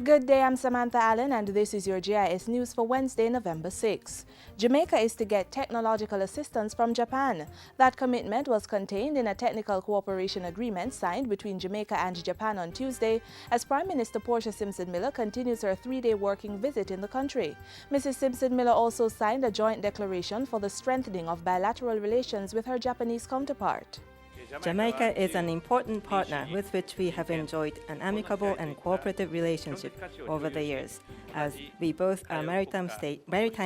Good day, I'm Samantha Allen and this is your JIS News for Wednesday, November 6. Jamaica is to get technological assistance from Japan. That commitment was contained in a technical cooperation agreement signed between Jamaica and Japan on Tuesday as Prime Minister Portia Simpson-Miller continues her three-day working visit in the country. Mrs. Simpson-Miller also signed a joint declaration for the strengthening of bilateral relations with her Japanese counterpart. Jamaica is an important partner with which we have enjoyed an amicable and cooperative relationship over the years, as we both are maritime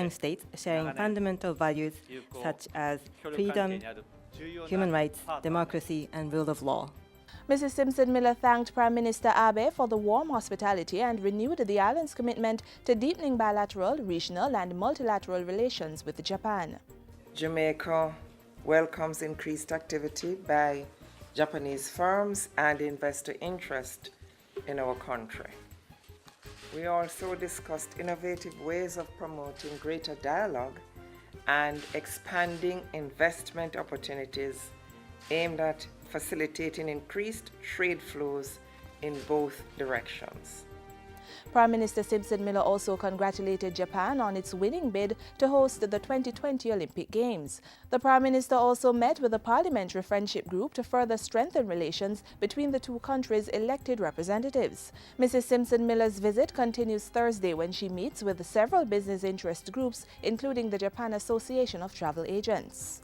states sharing fundamental values such as freedom, human rights, democracy, and rule of law. Mrs. Simpson-Miller thanked Prime Minister Abe for the warm hospitality and renewed the island's commitment to deepening bilateral, regional, and multilateral relations with Japan. Jamaica welcomes increased activity by Japanese firms and investor interest in our country. We also discussed innovative ways of promoting greater dialogue and expanding investment opportunities aimed at facilitating increased trade flows in both directions. Prime Minister Simpson-Miller also congratulated Japan on its winning bid to host the 2020 Olympic Games. The Prime Minister also met with the Parliamentary Friendship Group to further strengthen relations between the two countries' elected representatives. Mrs. Simpson-Miller's visit continues Thursday when she meets with several business interest groups, including the Japan Association of Travel Agents.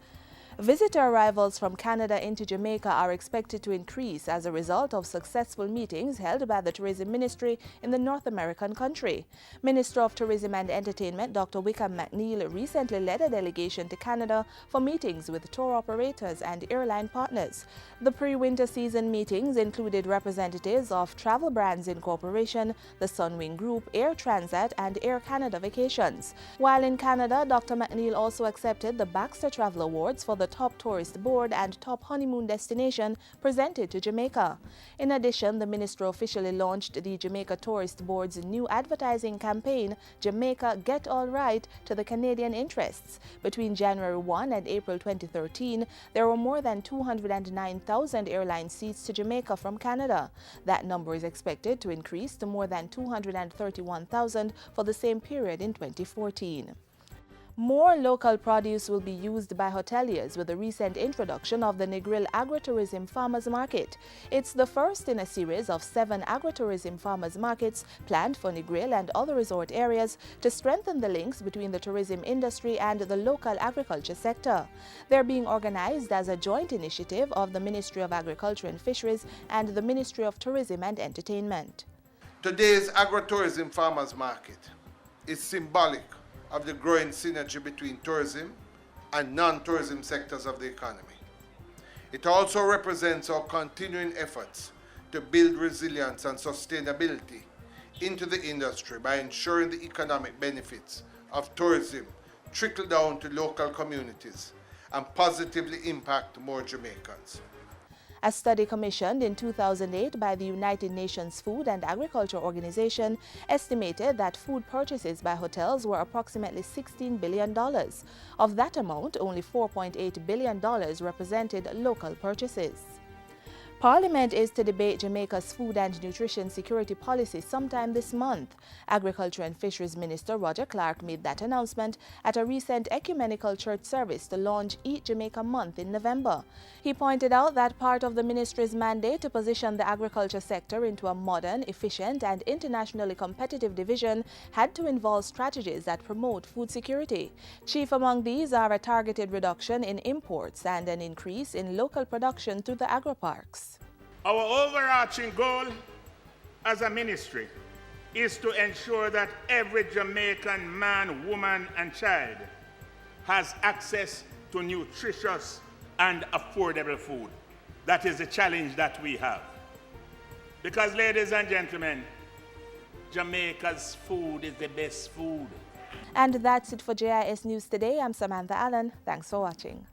Visitor arrivals from Canada into Jamaica are expected to increase as a result of successful meetings held by the Tourism Ministry in the North American country. Minister of Tourism and Entertainment Dr. Wickham McNeil recently led a delegation to Canada for meetings with tour operators and airline partners. The pre-winter season meetings included representatives of Travel Brands Incorporation, the Sunwing Group, Air Transat, and Air Canada Vacations. While in Canada, Dr. McNeil also accepted the Baxter Travel Awards for the Top Tourist Board and Top Honeymoon Destination presented to Jamaica. In addition, the minister officially launched the Jamaica Tourist Board's new advertising campaign, Jamaica Get All Right, to the Canadian interests. Between January 1 and April 2013, there were more than 209,000 airline seats to Jamaica from Canada. That number is expected to increase to more than 231,000 for the same period in 2014. More local produce will be used by hoteliers with the recent introduction of the Negril Agro-Tourism Farmers Market. It's the first in a series of 7 agro-tourism farmers markets planned for Negril and other resort areas to strengthen the links between the tourism industry and the local agriculture sector. They're being organized as a joint initiative of the Ministry of Agriculture and Fisheries and the Ministry of Tourism and Entertainment. Today's agro-tourism farmers market is symbolic of the growing synergy between tourism and non-tourism sectors of the economy. It also represents our continuing efforts to build resilience and sustainability into the industry by ensuring the economic benefits of tourism trickle down to local communities and positively impact more Jamaicans. A study commissioned in 2008 by the United Nations Food and Agriculture Organization estimated that food purchases by hotels were approximately $16 billion. Of that amount, only $4.8 billion represented local purchases. Parliament is to debate Jamaica's food and nutrition security policy sometime this month. Agriculture and Fisheries Minister Roger Clark made that announcement at a recent ecumenical church service to launch Eat Jamaica Month in November. He pointed out that part of the ministry's mandate to position the agriculture sector into a modern, efficient, and internationally competitive division had to involve strategies that promote food security. Chief among these are a targeted reduction in imports and an increase in local production through the agro-parks. Our overarching goal as a ministry is to ensure that every Jamaican man, woman, and child has access to nutritious and affordable food. That is the challenge that we have. Because, ladies and gentlemen, Jamaica's food is the best food. And that's it for JIS News today. I'm Samantha Allen. Thanks for watching.